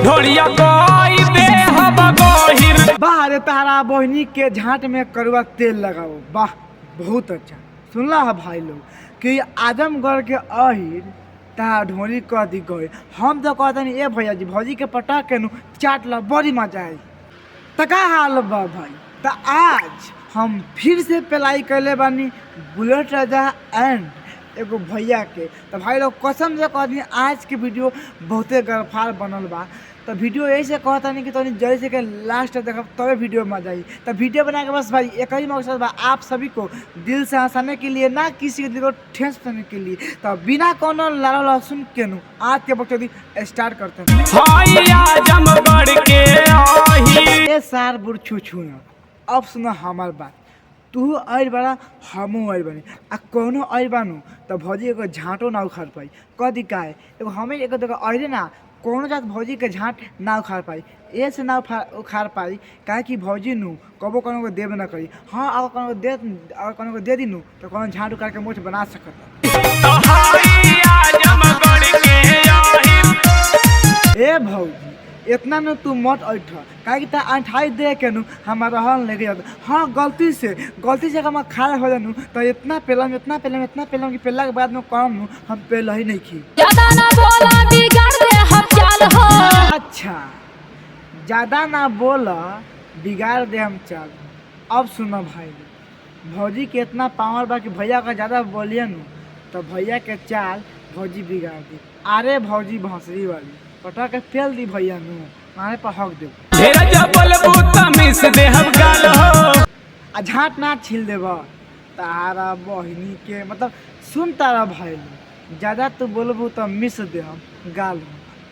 ढोलिया कोई दे हम गोहिर। बाहर तारा बहनी के झांट में कड़वा तेल लगाओ, वाह बहुत अच्छा। सुनला है भाई लोग कि आजमगढ़ के अहिर तारा ढोली कह दी गए। हम तो कहते नहीं ए भैया जी भौजी के पटा के नु चाट ला बड़ी मजा आई। तो का हाल बा भाई, तो आज हम फिर से पेलाई कैले बानी बुलेट राजा एंड एगो भैया के। तो भाई लोग कसम से कहती आज के वीडियो बहुते गरफार बनल बा। तो वीडियो ऐसे कहता नहीं कि तो जैसे कि लास्ट देखब तबे वीडियो में मजा आई। तो वीडियो बना के बस भाई एक ही मकसद बा, आप सभी को दिल से हंसाने के लिए, ना किसी के दिल को ठेस पहुंचाने के लिए। तो बिना कोनो लाला लहसुन के नु आज के बकचोदी स्टार्ट करते हैं। ए सार बुढ़ छू छू न, अब सुनो हमार बात। तू आइल बड़ा हमू आइल बनी आ कोनो आइल बानू तो भौजी एगो झाँटो ना उखाड़ पाई। कदी काहे एगो हमें एगो देखो आइले ना कोनो जात भौजी के झाँट ना उखाड़ पाई। ए से ना उखाड़ पाई काहे कि भौजी नू कबो कोनो को देब ना करी। हाँ अगर कोनो को दे दी नू तो कोनो झाँट उखाड़ के मुठ बना सकता। ए भौजी इतना न तू मत ऐठ काहे कि ता अंठाई दे के नु हमार रहन लेके जाता। हाँ गलती से हम खा हो जानू तो इतना पेलम कि पेला के बाद में कम नु हम पेल ही नहीं खी। ज्यादा ना बोला बिगाड़ दे हम चाल हो। अच्छा ज्यादा ना बोला बिगाड़ दे हम चाल। अब सुनो भाई भौजी के इतना पावर बा कि भैया का ज्यादा बोलिए नु तो भैया के चाल भौजी बिगाड़ दी। अरे भौजी भौसरी वाली पटा के फेल दी भैया नु मारे पर हक दे आ झाट ना छील देब तारा बहिनी के। मतलब सुन तारा भाई ज्यादा तू बोलबू तो मिस दे हम गाल।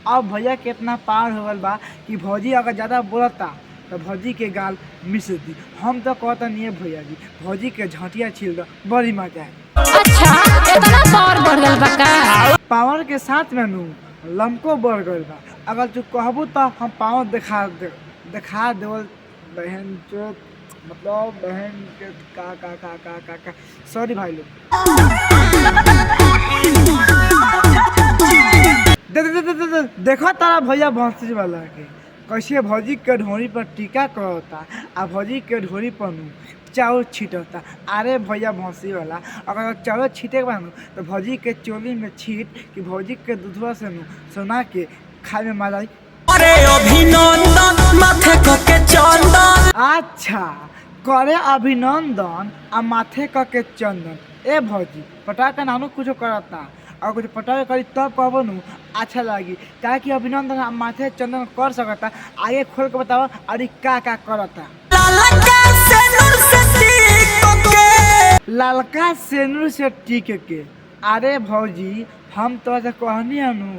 अब भैया के इतना पावर हो गल बा कि भौजी अगर ज्यादा बोलता तो भौजी के गाल मिस दी। हम तो कहता नहीं है भैया जी भौजी के झाटिया छील दो बड़ी मजा है। अच्छा इतना पावर बढ़ गल बा का? पावर के साथ में नु लमको बढ़ गई बा। अगर तू कहबू तो हम पावर दिखा देवल बहन जो मतलब बहन के का सॉरी भाई लोग। देखो तारा भैया भौंसरी वाला के कैसे भौजी के ढोरी पर टीका करता आ भौजी के ढोरी पर नु चावल छीटता। अरे भैया भौंसरी वाला अगर चावल छीटे के बानू तो भौजी के चोली में छीट कि भौजी के दूधवा से नु सोना के खाए में मजा आई। अरे अभिनंदन माथे के चंदन। अच्छा करे अभिनंदन आ माथे के चंदन। ए भौजी पटाखा नानू कुछ करता और कुछ पटाखे करी तब कहबो नु अच्छा लगी काहे कि अभिनंदन आ माथे चंदन कर सकता। आगे खोल के बताओ अरे का करता। ललका सेनुर से टीक के। अरे भौजी हम तो कहनी नु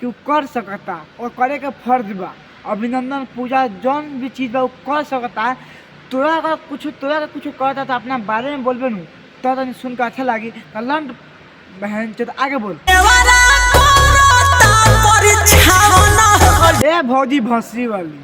कि कर सकता और करे के फर्ज बा। अभिनंदन पूजा जौन भी चीज बा कर सकता। तोरा अगर कुछ करता तो अपना बारे में बोलबे नु तो सुन के अच्छा लगी। लंड बहन चो आगे बोल। ए भौजी भौसरी वाली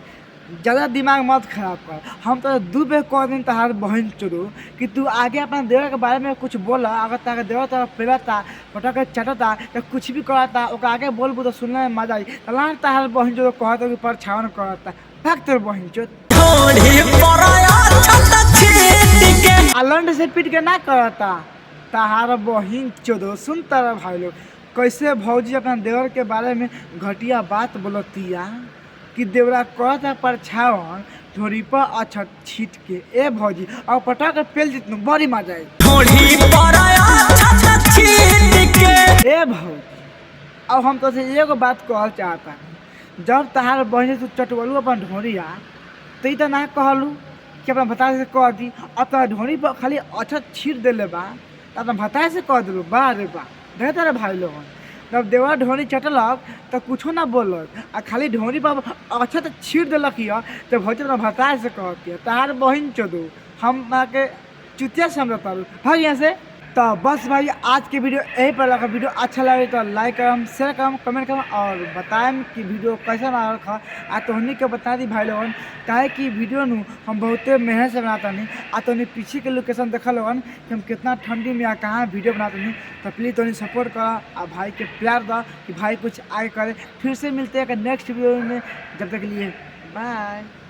ज़्यादा दिमाग मत खराब कर। हम तो दू पे कह दिन तहार बहन चोरू कि तू आगे अपना देवर के बारे में कुछ बोला। अगर ताके देवर तो पेलाता पटाखे चटता तो कुछ भी कराता ओके आगे बोलबू तो सुनने में मजा आई। लान तहार बहन चोरू कहता कि परछावन करता भाग तोर बहन चोर अलंड से पीट के ना करता तहार बहन चोदो। सुन तारा भाई लोग कैसे भौजी अपना देवर के बारे में घटिया बात बोलतिया कि देवरा कहता परछावन ढोरी पर अच्छा छीट के। ए भौजी और पटाखे पेल जितनु बड़ी मजा आई। ए भौजी अब हम तो से एगो बात कहल चाहता जब तहार बहन तू चटवलू अपन ढोरिया तो ना कहलू कि अपना भता से कह दी। अब तो ढोरी पर खाली अच्छा छीट देले बा तो अपना भता से कह दिलू बा रे बा देख तारे भाई लोग। जब देवर ढोरी चटलक तो कुछो ना बोलक आ खाली ढोरी पर अच्छा तो छीट दिलक तो भौजी अपना भता से कहती है तार बहन चोदू हम के चुतिया से हम तारू भाग यहाँ से। तो बस भाई आज के वीडियो यही पर लगा। वीडियो अच्छा लगे तो लाइक करम, शेयर करम, कमेंट करम और बताएं कि वीडियो कैसा लगा था। आ तोहनी के बता दी भाई लोगन काहे कि वीडियो नु हम बहुते मेहनत से बनाता नहीं। आ तोहनी पीछे के लोकेशन देखा लोगन कि हम कितना ठंडी में कहाँ वीडियो बनाते नहीं। तो प्लीज़ तोहनी सपोर्ट करा आ भाई के प्यार दा कि भाई कुछ आगे करे। फिर से मिलते हैं नेक्स्ट वीडियो में, जब तक के लिए बाय।